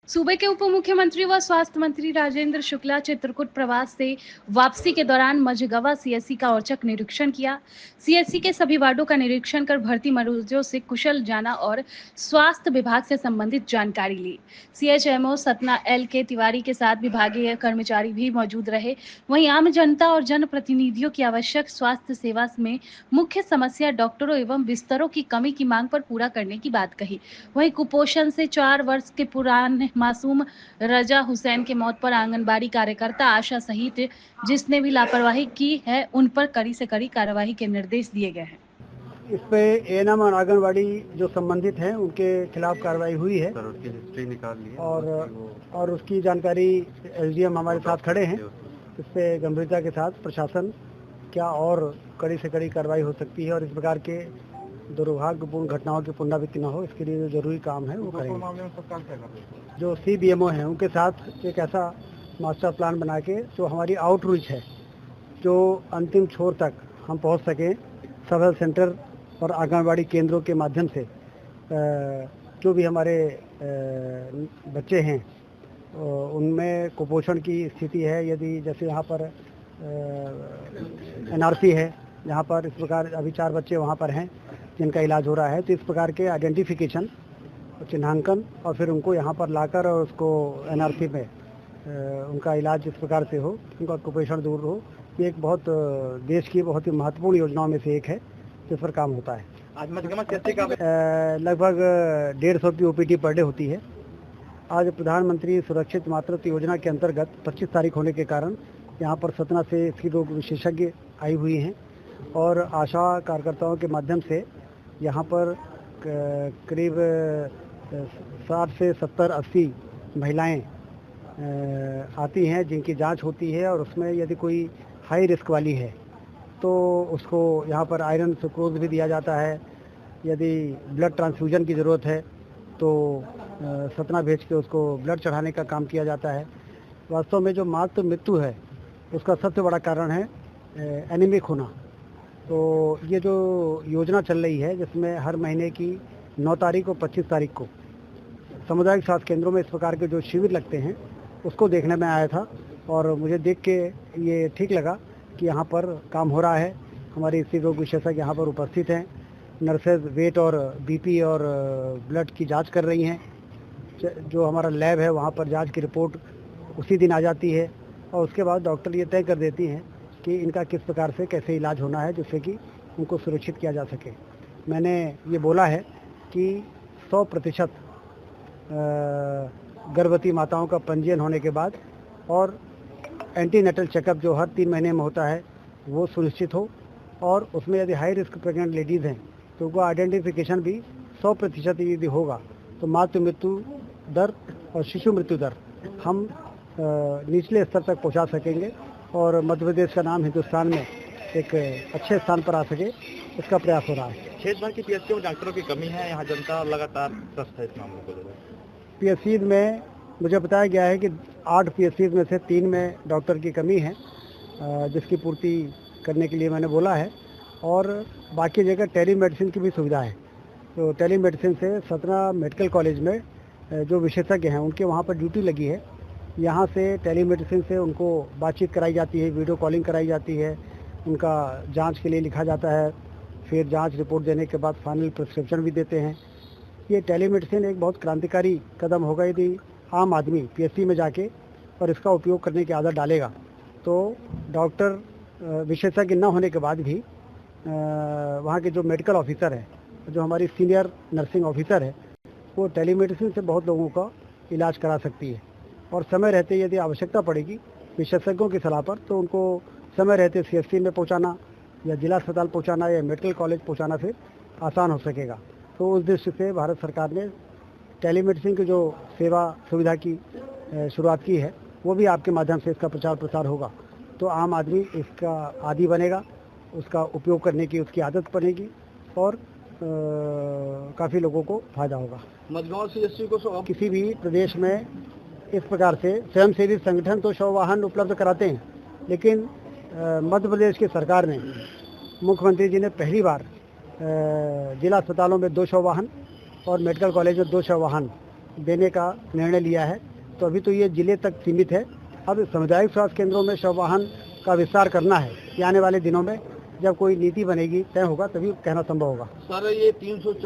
सूबे के उप मुख्यमंत्री व स्वास्थ्य मंत्री राजेंद्र शुक्ला चित्रकूट प्रवास से वापसी के दौरान मझगवा सीएससी का औचक निरीक्षण किया। सीएससी के सभी वार्डों का निरीक्षण कर भर्ती मरीजों से कुशल जाना और स्वास्थ्य विभाग से संबंधित जानकारी ली। सीएचएमओ सतना एल के तिवारी के साथ विभागीय कर्मचारी भी मौजूद रहे। वहीं आम जनता और जनप्रतिनिधियों की आवश्यक स्वास्थ्य सेवा में मुख्य समस्या डॉक्टरों एवं बिस्तरों की कमी की मांग पर पूरा करने की बात कही। वहीं कुपोषण से 4 वर्ष के पुराने मासूम रजा हुसैन की मौत पर आंगनबाड़ी कार्यकर्ता आशा सहित जिसने भी लापरवाही की है उन पर कड़ी से कड़ी कार्रवाई के निर्देश दिए गए हैं। इस पे एएनएम और आंगनबाड़ी जो संबंधित हैं उनके खिलाफ कार्रवाई हुई है सर उसकी हिस्ट्री निकाल ली और उसकी जानकारी एसडीएम हमारे साथ खड़े हैं। इस पे गंभीरता के साथ प्रशासन क्या और कड़ी से कड़ी कार्रवाई हो सकती है और इस प्रकार के दुर्भाग्यपूर्ण घटनाओं की पुनरावृत्ति न हो, इसके लिए जो जरूरी काम है वो करेंगे। जो सीबीएमओ हैं उनके साथ एक ऐसा मास्टर प्लान बना के जो हमारी आउटरीच है, जो अंतिम छोर तक हम पहुंच सकें, सब हेल्थ सेंटर और आंगनबाड़ी केंद्रों के माध्यम से जो भी हमारे बच्चे हैं उनमें कुपोषण की स्थिति है, यदि जैसे यहाँ पर एनआरसी है जहाँ पर इस प्रकार अभी 4 बच्चे वहाँ पर हैं जिनका इलाज हो रहा है, तो इस प्रकार के आइडेंटिफिकेशन, चिन्हांकन और फिर उनको यहाँ पर लाकर और उसको एनआरसी में उनका इलाज इस प्रकार से हो, उनका कुपोषण दूर हो, ये एक बहुत देश की बहुत ही महत्वपूर्ण योजनाओं में से एक है जिस पर काम होता है। आज मझगवा सीएससी का लगभग 150 की ओपीडी पर डे होती है। आज प्रधानमंत्री सुरक्षित मातृत्व योजना के अंतर्गत 25 तारीख होने के कारण यहाँ पर सतना से स्त्री रोग विशेषज्ञ आई हुई हैं और आशा कार्यकर्ताओं के माध्यम से यहाँ पर करीब 60 से 70-80 महिलाएं आती हैं जिनकी जांच होती है और उसमें यदि कोई हाई रिस्क वाली है तो उसको यहाँ पर आयरन सुक्रोज भी दिया जाता है। यदि ब्लड ट्रांसफ्यूजन की ज़रूरत है तो सतना भेज के उसको ब्लड चढ़ाने का काम किया जाता है। वास्तव में जो मातृ मृत्यु है उसका सबसे बड़ा कारण है एनीमिक होना। तो ये जो योजना चल रही है जिसमें हर महीने की 9 तारीख और 25 तारीख को सामुदायिक स्वास्थ्य केंद्रों में इस प्रकार के जो शिविर लगते हैं उसको देखने में आया था और मुझे देख के ये ठीक लगा कि यहाँ पर काम हो रहा है। हमारे स्त्री रोग विशेषज्ञ यहाँ पर उपस्थित हैं, नर्सेज वेट और बीपी और ब्लड की जांच कर रही हैं। जो हमारा लैब है वहाँ पर जांच की रिपोर्ट उसी दिन आ जाती है और उसके बाद डॉक्टर ये तय कर देती हैं कि इनका किस प्रकार से कैसे इलाज होना है जिससे कि उनको सुरक्षित किया जा सके। मैंने ये बोला है कि 100% गर्भवती माताओं का पंजीयन होने के बाद और एंटीनेटल चेकअप जो हर 3 महीने में होता है वो सुनिश्चित हो और उसमें यदि हाई रिस्क प्रेग्नेंट लेडीज़ हैं तो उनको आइडेंटिफिकेशन भी 100% यदि होगा तो मातृ मृत्यु दर और शिशु मृत्यु दर हम निचले स्तर तक पहुंचा सकेंगे और मध्य प्रदेश का नाम हिंदुस्तान में एक अच्छे स्थान पर आ सके, इसका प्रयास हो रहा है। क्षेत्र भर की पीएससी में डॉक्टरों की कमी है, यहाँ जनता लगातार त्रस्त है इस मामले को लेकर। पीएससी में मुझे बताया गया है कि 8 पीएससी में से 3 में डॉक्टर की कमी है, जिसकी पूर्ति करने के लिए मैंने बोला है और बाकी जगह टेलीमेडिसिन की भी सुविधा है। तो टेलीमेडिसिन से सतना मेडिकल कॉलेज में जो विशेषज्ञ हैं उनके वहाँ पर ड्यूटी लगी है। यहाँ से टेलीमेडिसिन से उनको बातचीत कराई जाती है, वीडियो कॉलिंग कराई जाती है, उनका जांच के लिए लिखा जाता है, फिर जांच रिपोर्ट देने के बाद फाइनल प्रिस्क्रिप्शन भी देते हैं। ये टेलीमेडिसिन एक बहुत क्रांतिकारी कदम होगा यदि आम आदमी पीएससी में जाके और इसका उपयोग करने की आदत डालेगा तो डॉक्टर विशेषज्ञ न होने के बाद भी वहाँ के जो मेडिकल ऑफिसर है, जो हमारी सीनियर नर्सिंग ऑफिसर है, वो टेलीमेडिसिन से बहुत लोगों का इलाज करा सकती है और समय रहते यदि आवश्यकता पड़ेगी विशेषज्ञों की सलाह पर तो उनको समय रहते सीएससी में पहुंचाना या जिला अस्पताल पहुंचाना या मेडिकल कॉलेज पहुंचाना फिर आसान हो सकेगा। तो उस दृष्टि से भारत सरकार ने टेलीमेडिसिन की जो सेवा सुविधा की शुरुआत की है वो भी आपके माध्यम से इसका प्रचार प्रसार होगा तो आम आदमी इसका आदी बनेगा, उसका उपयोग करने की उसकी आदत बनेगी और काफ़ी लोगों को फायदा होगा। मझगवा सीएससी को किसी भी प्रदेश में इस प्रकार से स्वयंसेवी संगठन तो 100 वाहन उपलब्ध कराते हैं, लेकिन मध्य प्रदेश की सरकार ने, मुख्यमंत्री जी ने पहली बार जिला अस्पतालों में 2 शव वाहन और मेडिकल कॉलेज में 2 शव वाहन देने का निर्णय लिया है। तो अभी तो ये जिले तक सीमित है। अब सामुदायिक स्वास्थ्य केंद्रों में शव वाहन का विस्तार करना है। ये आने वाले दिनों में जब कोई नीति बनेगी, तय होगा, तभी कहना संभव होगा। सर, ये 300